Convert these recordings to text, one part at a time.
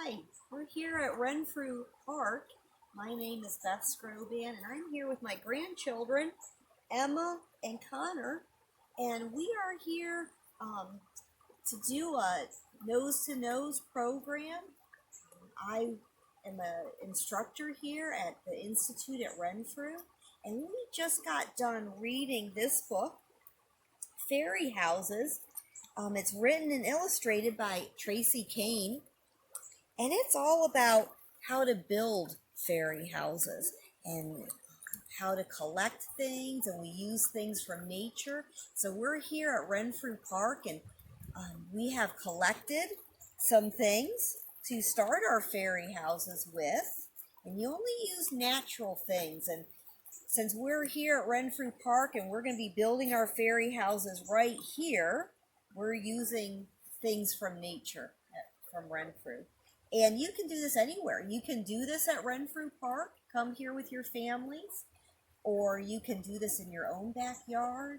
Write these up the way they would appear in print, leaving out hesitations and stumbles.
Hi, we're here at Renfrew Park. My name is Beth Scroban, and I'm here with my grandchildren, Emma and Connor, and we are here to do a nose-to-nose program. I am an instructor here at the Institute at Renfrew, and we just got done reading this book, Fairy Houses. It's written and illustrated by Tracy Kane. And it's all about how to build fairy houses and how to collect things, and we use things from nature. So we're here at Renfrew Park, and we have collected some things to start our fairy houses with. And you only use natural things. And since we're here at Renfrew Park and we're going to be building our fairy houses right here, we're using things from nature from Renfrew. And you can do this anywhere. You can do this at Renfrew Park. Come here with your families. Or you can do this in your own backyard.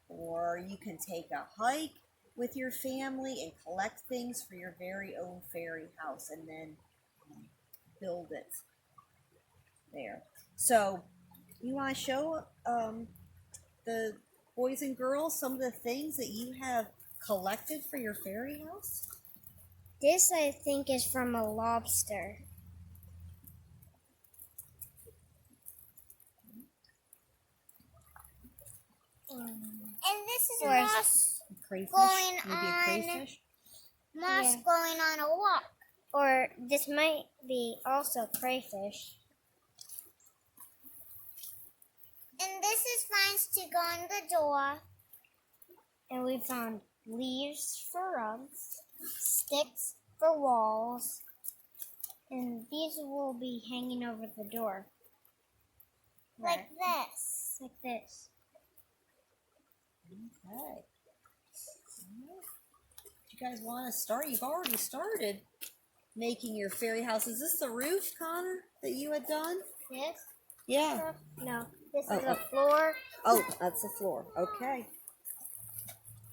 Or you can take a hike with your family and collect things for your very own fairy house and then build it there. So you want to show the boys and girls some of the things that you have collected for your fairy house? This, I think, is from a lobster. And this is moss Crayfish? going Maybe a crayfish? moss going on a walk. Or this might be also crayfish. And this is vines to go on the door. And we found leaves for rugs, sticks for walls, and these will be hanging over the door. Like this. Like this. Okay. You guys want to start? You've already started making your fairy house. Is this the roof, Connor, that you had done? This? Yeah. No. This is Oh, the floor. Oh, that's the floor. Okay.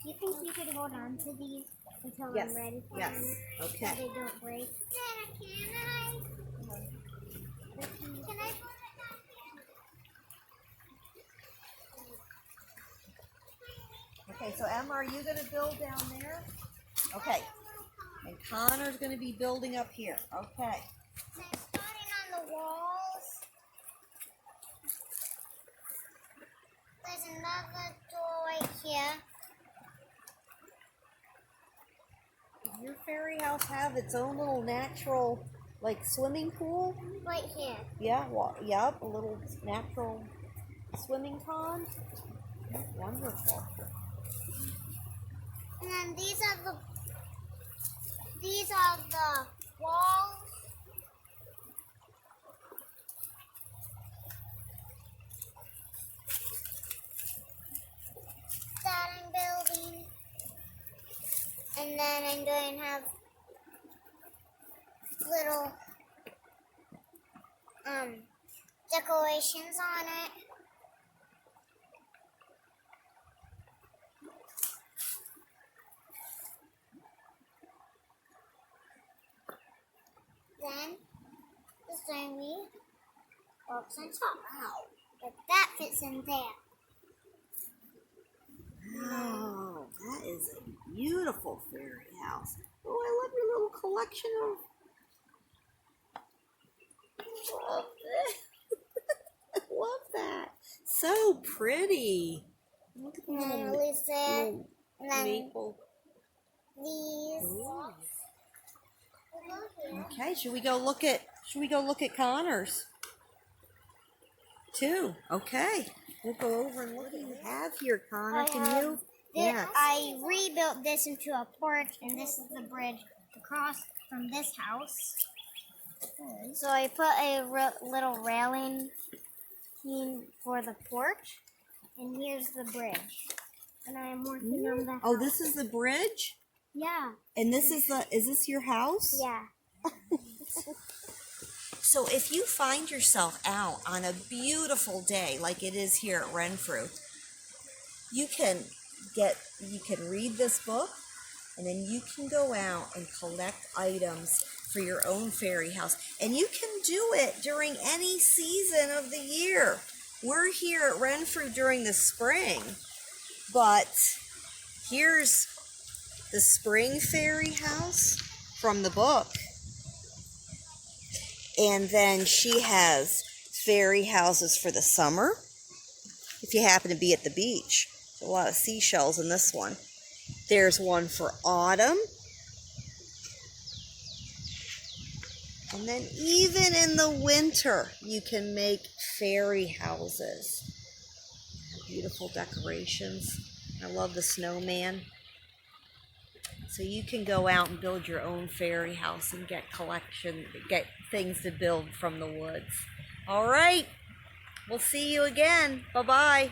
Do you think you could hold on to these until Yes. I'm ready for Yes. them? So Okay. they don't break? Nana, can I put it down Okay, so Emma, are you going to build down there? Okay. And Connor's going to be building up here. Okay. here? I'm starting on the walls. There's another door right here. Does your fairy house have its own little natural, like, swimming pool? Right here. Yeah, well, yep, a little natural swimming pond. Wonderful. And then these are the walls. That I'm building. And then I'm going to have little decorations on it. Then the stony box on top. Wow. But that fits in there. Wow, that is a beautiful fairy house. Oh, I love your little collection of... Love that. I love that. So pretty. Look at the And then little, leaves there. little And then maple. these. Ooh. We'll go here. Okay, should we go look at Connor's? Too. Okay. We'll go over and look what you have here, Connor. Can you? Yes. I rebuilt this into a porch, and this is the bridge across from this house. So I put a little railing for the porch, and here's the bridge. And I'm working on the house. Oh, this is the bridge? Yeah. And this is this your house? Yeah. So if you find yourself out on a beautiful day like it is here at Renfrew, you can read this book, and then you can go out and collect items for your own fairy house. And you can do it during any season of the year. We're here at Renfrew during the spring, but here's the spring fairy house from the book. And then she has fairy houses for the summer, if you happen to be at the beach. There's a lot of seashells in this one. There's one for autumn. And then even in the winter, you can make fairy houses. Beautiful decorations. I love the snowman. So you can go out and build your own fairy house and get things to build from the woods. All right. We'll see you again. Bye-bye.